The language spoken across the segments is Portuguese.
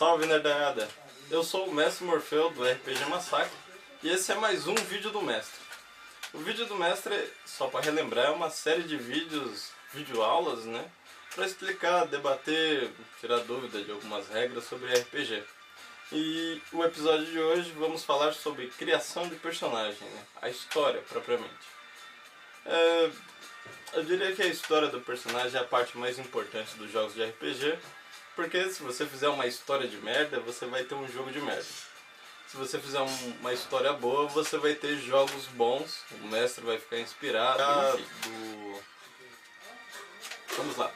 Salve nerdada! Eu sou o Mestre Morfeu do RPG Massacre e esse é mais um vídeo do Mestre. O vídeo do Mestre, só para relembrar, é uma série de vídeos, videoaulas, né? Para explicar, debater, tirar dúvida de algumas regras sobre RPG. E o episódio de hoje vamos falar sobre criação de personagem, né? A história propriamente. Eu diria que a história do personagem é a parte mais importante dos jogos de RPG, porque se você fizer uma história de merda, você vai ter um jogo de merda. Se você fizer uma história boa, você vai ter jogos bons, o mestre vai ficar inspirado. Vamos lá.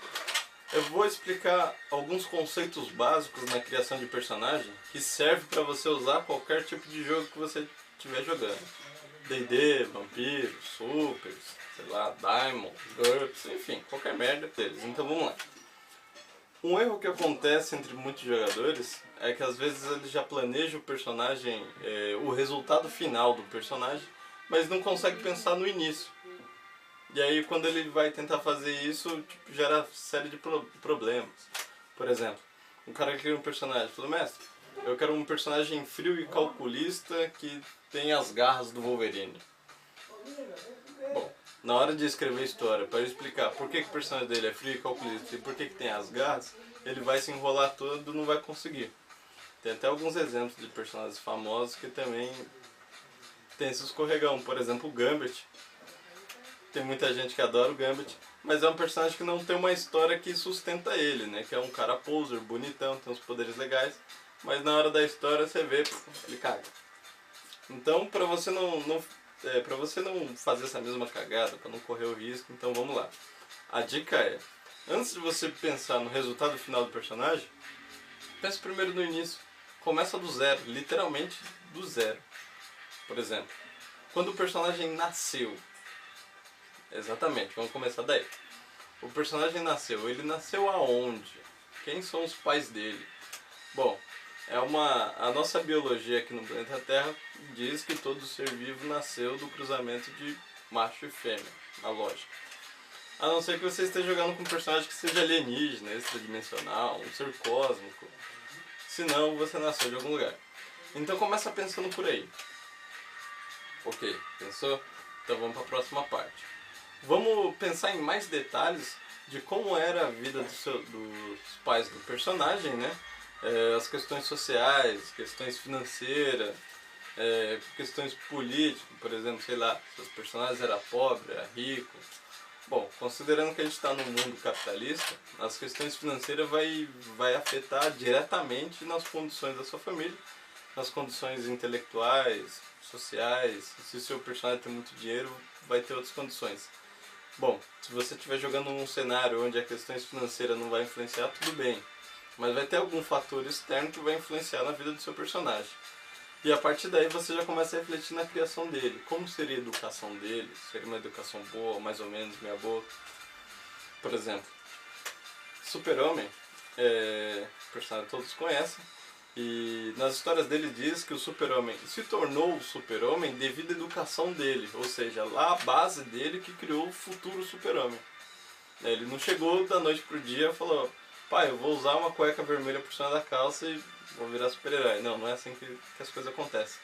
Eu vou explicar alguns conceitos básicos na criação de personagem que serve para você usar qualquer tipo de jogo que você estiver jogando. D&D, Vampiro, Supers, sei lá, Diamond, GURPS, enfim, qualquer merda deles. Então vamos lá. Um erro que acontece entre muitos jogadores é que às vezes ele já planeja o personagem, o resultado final do personagem, mas não consegue pensar no início. E aí quando ele vai tentar fazer isso, tipo, gera série de problemas. Por exemplo, um cara cria um personagem, fala, mestre, eu quero um personagem frio e calculista que tem as garras do Wolverine. Bom, na hora de escrever a história, para explicar por que o personagem dele é frio e calculista e por que tem as garras, ele vai se enrolar todo e não vai conseguir. Tem até alguns exemplos de personagens famosos que também tem esse escorregão. Por exemplo, o Gambit. Tem muita gente que adora o Gambit, mas é um personagem que não tem uma história que sustenta ele, né? Que é um cara poser, bonitão, tem uns poderes legais, mas na hora da história você vê, ele caga. Então, para você não fazer essa mesma cagada, para não correr o risco, então vamos lá. A dica é, antes de você pensar no resultado final do personagem, pense primeiro no início. Começa do zero, literalmente do zero. Por exemplo, quando o personagem nasceu. Exatamente, vamos começar daí. O personagem nasceu, ele nasceu aonde? Quem são os pais dele? Bom, a nossa biologia aqui no planeta Terra diz que todo ser vivo nasceu do cruzamento de macho e fêmea, na lógica. A não ser que você esteja jogando com um personagem que seja alienígena, extradimensional, um ser cósmico. Senão você nasceu de algum lugar. Então começa pensando por aí. Ok, pensou? Então vamos para a próxima parte. Vamos pensar em mais detalhes de como era a vida dos pais do personagem, né? As questões sociais, questões financeiras, questões políticas, por exemplo, sei lá, se os personagens eram pobres, eram ricos. Bom, considerando que a gente está num mundo capitalista, as questões financeiras vai afetar diretamente nas condições da sua família, nas condições intelectuais, sociais. Se o seu personagem tem muito dinheiro, vai ter outras condições. Bom, se você estiver jogando num cenário onde as questões financeiras não vai influenciar, tudo bem. Mas vai ter algum fator externo que vai influenciar na vida do seu personagem. E a partir daí você já começa a refletir na criação dele. Como seria a educação dele? Seria uma educação boa, mais ou menos, meia boa? Por exemplo, Super-Homem, personagem que todos conhecem. E nas histórias dele diz que o Super-Homem se tornou o Super-Homem devido à educação dele, ou seja, lá a base dele que criou o futuro Super-Homem. Ele não chegou da noite pro dia e falou, pai, eu vou usar uma cueca vermelha por cima da calça e vou virar super-herói. Não, não é assim que as coisas acontecem.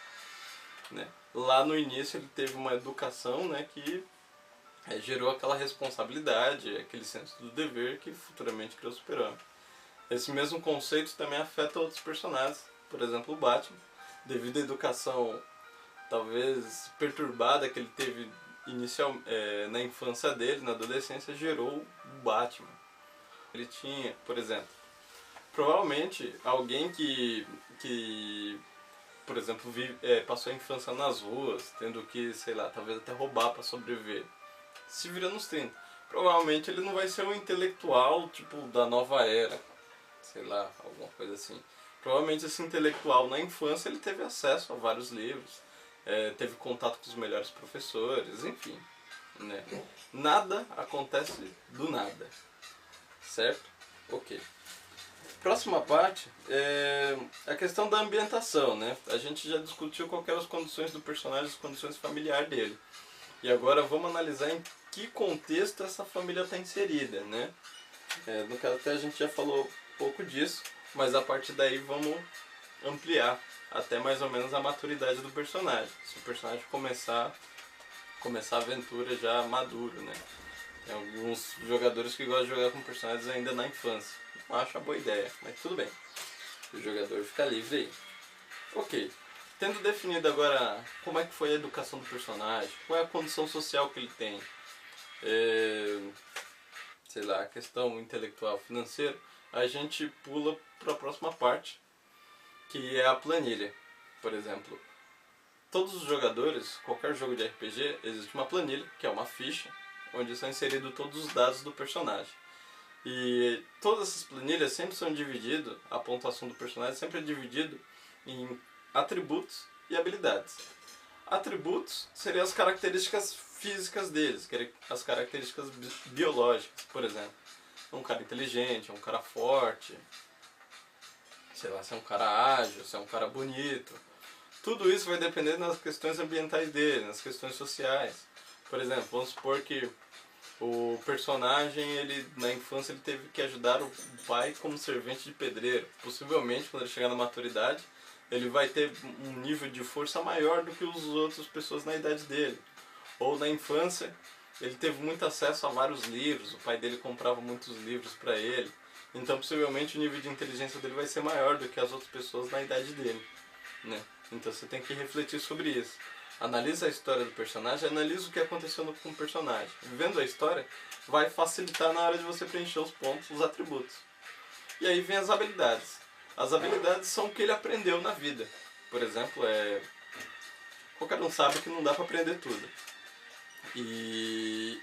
Né? Lá no início ele teve uma educação, né, que gerou aquela responsabilidade, aquele senso do dever que futuramente criou o Super-Homem. Esse mesmo conceito também afeta outros personagens, por exemplo o Batman, devido à educação talvez perturbada que ele teve na infância dele, na adolescência, gerou o Batman. Ele tinha, por exemplo, provavelmente alguém que por exemplo, passou a infância nas ruas, tendo que, sei lá, talvez até roubar para sobreviver, se vira nos 30. Provavelmente ele não vai ser um intelectual tipo da nova era, sei lá, alguma coisa assim. Provavelmente esse intelectual na infância ele teve acesso a vários livros, teve contato com os melhores professores, enfim. Né? Nada acontece do nada, certo? Ok. Próxima parte é a questão da ambientação, né? A gente já discutiu quais eram as condições do personagem, as condições familiares dele. E agora vamos analisar em que contexto essa família está inserida, né? No caso até a gente já falou pouco disso, mas a partir daí vamos ampliar até mais ou menos a maturidade do personagem. Se o personagem começar a aventura já maduro, né? Tem alguns jogadores que gostam de jogar com personagens ainda na infância. Não acho uma boa ideia, mas tudo bem. O jogador fica livre aí. Ok. Tendo definido agora como é que foi a educação do personagem, qual é a condição social que ele tem, sei lá, a questão intelectual, financeira, a gente pula para a próxima parte, que é a planilha. Por exemplo, todos os jogadores, qualquer jogo de RPG, existe uma planilha, que é uma ficha, onde são inseridos todos os dados do personagem. E todas essas planilhas sempre são divididas, a pontuação do personagem sempre é dividida em atributos e habilidades. Atributos seriam as características físicas deles, as características biológicas, por exemplo. É um cara inteligente, é um cara forte, sei lá, se é um cara ágil, se é um cara bonito. Tudo isso vai depender das questões ambientais dele, nas questões sociais. Por exemplo, vamos supor que o personagem, ele na infância, ele teve que ajudar o pai como servente de pedreiro. Possivelmente, quando ele chegar na maturidade, ele vai ter um nível de força maior do que as outras pessoas na idade dele. Ou na infância, ele teve muito acesso a vários livros, o pai dele comprava muitos livros para ele. Então, possivelmente, o nível de inteligência dele vai ser maior do que as outras pessoas na idade dele, né? Então você tem que refletir sobre isso. Analisa a história do personagem, analisa o que aconteceu com o personagem. Vendo a história, vai facilitar na hora de você preencher os pontos, os atributos. E aí vem as habilidades. As habilidades são o que ele aprendeu na vida. Por exemplo, qualquer um sabe que não dá para aprender tudo. E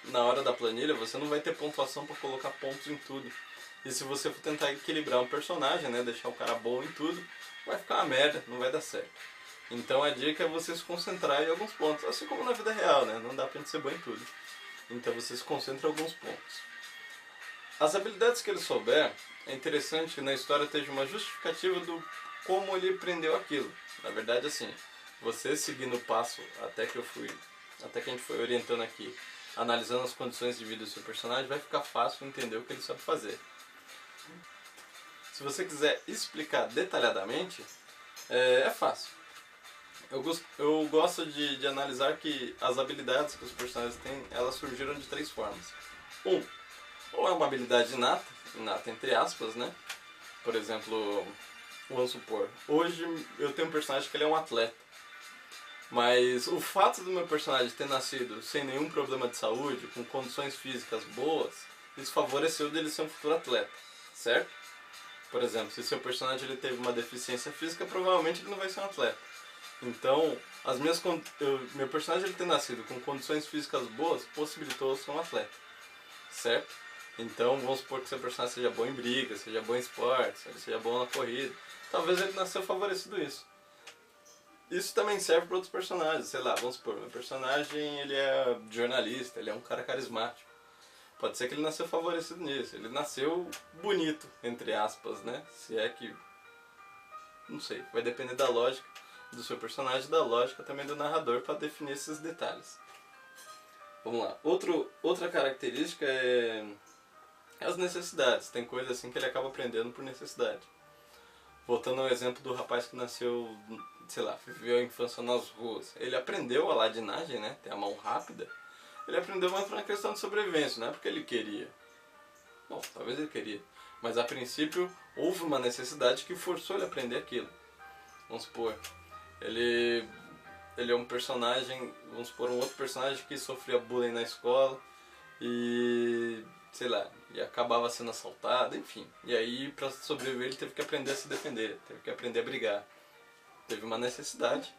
na hora da planilha você não vai ter pontuação para colocar pontos em tudo. E se você for tentar equilibrar um personagem, né, deixar o cara bom em tudo, vai ficar uma merda, não vai dar certo. Então a dica é você se concentrar em alguns pontos, assim como na vida real, né? Não dá pra gente ser bom em tudo. Então você se concentra em alguns pontos. As habilidades que ele souber, é interessante que na história esteja uma justificativa do como ele aprendeu aquilo. Na verdade, assim, você seguindo o passo até que a gente foi orientando aqui, analisando as condições de vida do seu personagem, vai ficar fácil entender o que ele sabe fazer. Se você quiser explicar detalhadamente, é fácil. Eu gosto de analisar que as habilidades que os personagens têm, elas surgiram de três formas. Ou é uma habilidade inata entre aspas, né? Por exemplo, vamos supor, hoje eu tenho um personagem que ele é um atleta. Mas o fato do meu personagem ter nascido sem nenhum problema de saúde, com condições físicas boas, isso favoreceu dele ser um futuro atleta, certo? Por exemplo, se seu personagem ele teve uma deficiência física, provavelmente ele não vai ser um atleta. Então, meu personagem ele ter nascido com condições físicas boas possibilitou eu ser um atleta, certo? Então, vamos supor que seu personagem seja bom em briga, seja bom em esportes, ele seja bom na corrida. Talvez ele nasceu favorecido isso. Isso também serve para outros personagens, sei lá, vamos supor, meu personagem ele é jornalista, ele é um cara carismático. Pode ser que ele nasceu favorecido nisso, ele nasceu bonito, entre aspas, né? Se é que... não sei, vai depender da lógica do seu personagem e da lógica também do narrador para definir esses detalhes. Vamos lá. Outra característica é as necessidades. Tem coisa assim que ele acaba aprendendo por necessidade. Voltando ao exemplo do rapaz que nasceu, sei lá, viveu a infância nas ruas. Ele aprendeu a ladinagem, né? Tem a mão rápida. Ele aprendeu mais por uma questão de sobrevivência, não é porque ele queria. Bom, talvez ele queria. Mas a princípio houve uma necessidade que forçou ele a aprender aquilo. Vamos supor, ele é um personagem, vamos supor, um outro personagem que sofria bullying na escola e, sei lá, e acabava sendo assaltado, enfim. E aí, para sobreviver, ele teve que aprender a se defender, teve que aprender a brigar. Teve uma necessidade,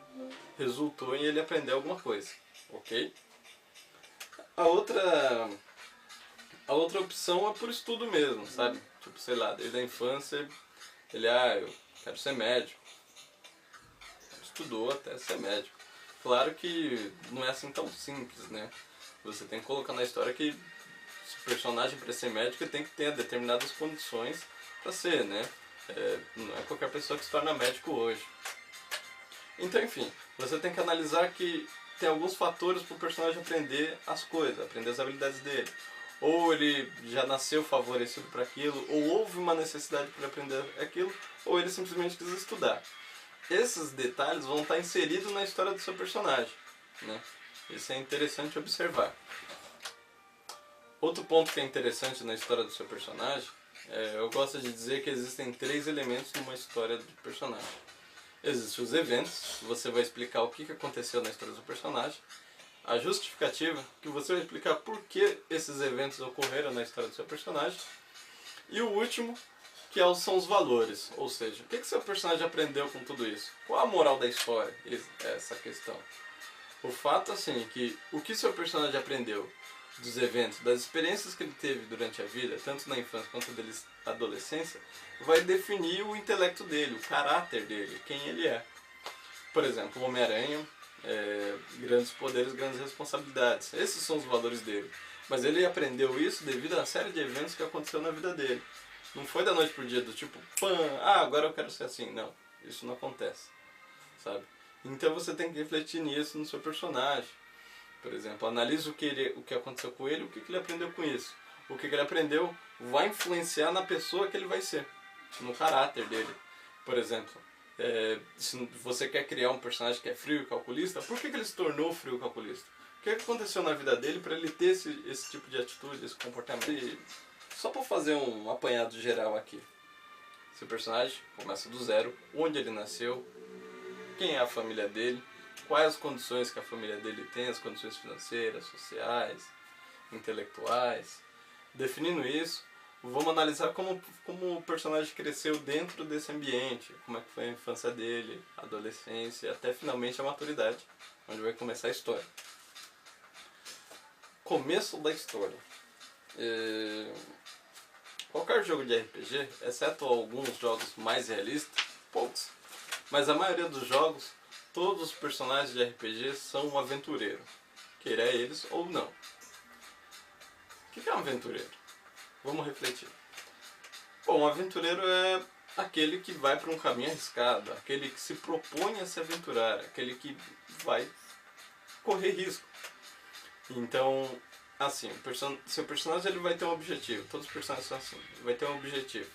resultou em ele aprender alguma coisa, ok? A outra opção é por estudo mesmo, sabe? Tipo, sei lá, desde a infância, eu quero ser médico. Estudou até ser médico. Claro que não é assim tão simples, né? Você tem que colocar na história que o personagem para ser médico tem que ter determinadas condições para ser, né? Não é qualquer pessoa que se torna médico hoje. Então, enfim, você tem que analisar que tem alguns fatores para o personagem aprender as coisas, aprender as habilidades dele. ou ele já nasceu favorecido para aquilo, ou houve uma necessidade para aprender aquilo, ou ele simplesmente quis estudar. Esses detalhes vão estar inseridos na história do seu personagem, né? Isso é interessante observar. Outro ponto que é interessante na história do seu personagem, eu gosto de dizer que existem 3 elementos numa história de personagem. Existem os eventos, você vai explicar o que aconteceu na história do personagem. A justificativa, que você vai explicar por que esses eventos ocorreram na história do seu personagem. E o último, que são os valores, ou seja, o que seu personagem aprendeu com tudo isso? Qual a moral da história? Essa questão. O fato, assim, que o que seu personagem aprendeu dos eventos, das experiências que ele teve durante a vida, tanto na infância quanto na adolescência, vai definir o intelecto dele, o caráter dele, quem ele é. Por exemplo, o Homem-Aranha, grandes poderes, grandes responsabilidades. Esses são os valores dele. Mas ele aprendeu isso devido a uma série de eventos que aconteceu na vida dele. Não foi da noite pro dia, do tipo, agora eu quero ser assim. Não, isso não acontece, sabe? Então você tem que refletir nisso no seu personagem. Por exemplo, analise o que aconteceu com ele, o que ele aprendeu com isso. O que ele aprendeu vai influenciar na pessoa que ele vai ser, no caráter dele. Por exemplo, se você quer criar um personagem que é frio e calculista, por que ele se tornou frio e calculista? O que aconteceu na vida dele para ele ter esse tipo de atitude, esse comportamento? E só para fazer um apanhado geral aqui. Seu personagem começa do zero, onde ele nasceu, quem é a família dele, quais as condições que a família dele tem, as condições financeiras, sociais, intelectuais. Definindo isso, vamos analisar como o personagem cresceu dentro desse ambiente, como é que foi a infância dele, a adolescência, até finalmente a maturidade, onde vai começar a história. Começo da história. Qualquer jogo de RPG, exceto alguns jogos mais realistas, poucos, mas a maioria dos jogos, todos os personagens de RPG são um aventureiro, queira eles ou não. O que é um aventureiro? Vamos refletir. Bom, um aventureiro é aquele que vai para um caminho arriscado, aquele que se propõe a se aventurar, aquele que vai correr risco. Então, assim, seu personagem ele vai ter um objetivo, todos os personagens são assim, vai ter um objetivo.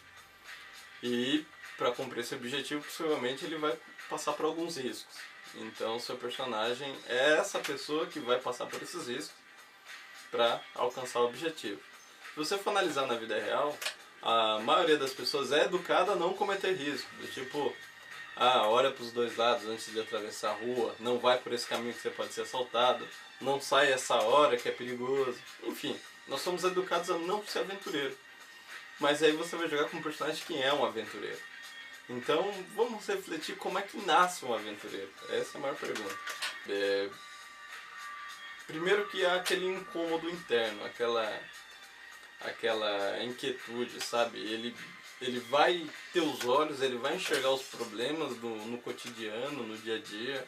E para cumprir esse objetivo, possivelmente ele vai passar por alguns riscos. Então, seu personagem é essa pessoa que vai passar por esses riscos para alcançar o objetivo. Se você for analisar na vida real, a maioria das pessoas é educada a não cometer risco. Do tipo, olha para os dois lados antes de atravessar a rua, não vai por esse caminho que você pode ser assaltado, não sai essa hora que é perigoso. Enfim, nós somos educados a não ser aventureiro. Mas aí você vai jogar com um personagem que é um aventureiro. Então, vamos refletir como é que nasce um aventureiro. Essa é a maior pergunta. Primeiro que há aquele incômodo interno, aquela inquietude, sabe? Ele vai ter os olhos, ele vai enxergar os problemas no cotidiano, no dia a dia,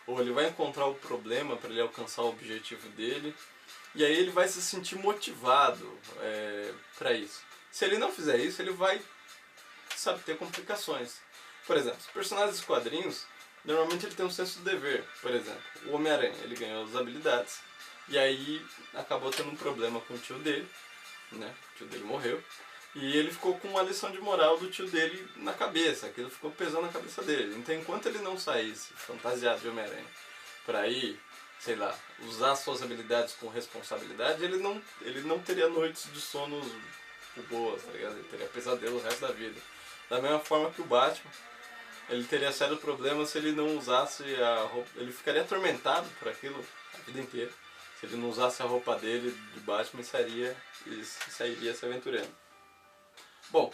ou ele vai encontrar o problema para ele alcançar o objetivo dele, e aí ele vai se sentir motivado para isso. Se ele não fizer isso, ele vai, sabe, ter complicações. Por exemplo, os personagens dos quadrinhos, normalmente ele tem um senso de dever. Por exemplo, o Homem-Aranha, ele ganhou as habilidades, e aí acabou tendo um problema com o tio dele, né? O tio dele morreu, e ele ficou com uma lição de moral do tio dele na cabeça, aquilo ficou pesando na cabeça dele. Então, enquanto ele não saísse fantasiado de Homem-Aranha para ir, sei lá, usar suas habilidades com responsabilidade, ele não teria noites de sono boas, tá ligado? Ele teria pesadelo o resto da vida. Da mesma forma que o Batman, ele teria sério problema se ele não usasse a roupa, ele ficaria atormentado por aquilo a vida inteira. Se ele não usasse a roupa dele de Batman, sairia se aventurando. Bom,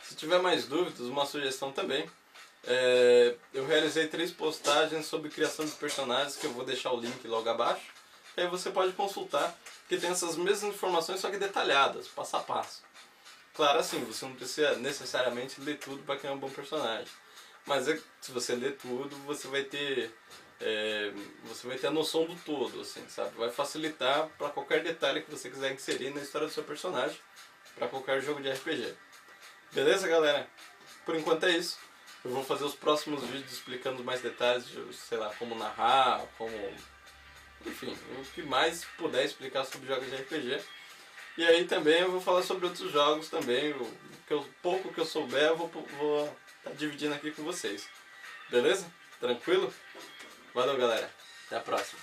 se tiver mais dúvidas, uma sugestão também. Eu realizei 3 postagens sobre criação de personagens, que eu vou deixar o link logo abaixo. E aí você pode consultar, que tem essas mesmas informações, só que detalhadas, passo a passo. Claro, assim, você não precisa necessariamente ler tudo para criar um bom personagem. Mas se você ler tudo, você vai ter a noção do todo, assim, sabe? Vai facilitar para qualquer detalhe que você quiser inserir na história do seu personagem, para qualquer jogo de RPG. Beleza, galera? Por enquanto é isso. Eu vou fazer os próximos vídeos explicando mais detalhes, sei lá, como narrar, enfim, o que mais puder explicar sobre jogos de RPG. E aí também eu vou falar sobre outros jogos também, o pouco que eu souber eu vou tá dividindo aqui com vocês. Beleza? Tranquilo? Valeu, galera. Até a próxima.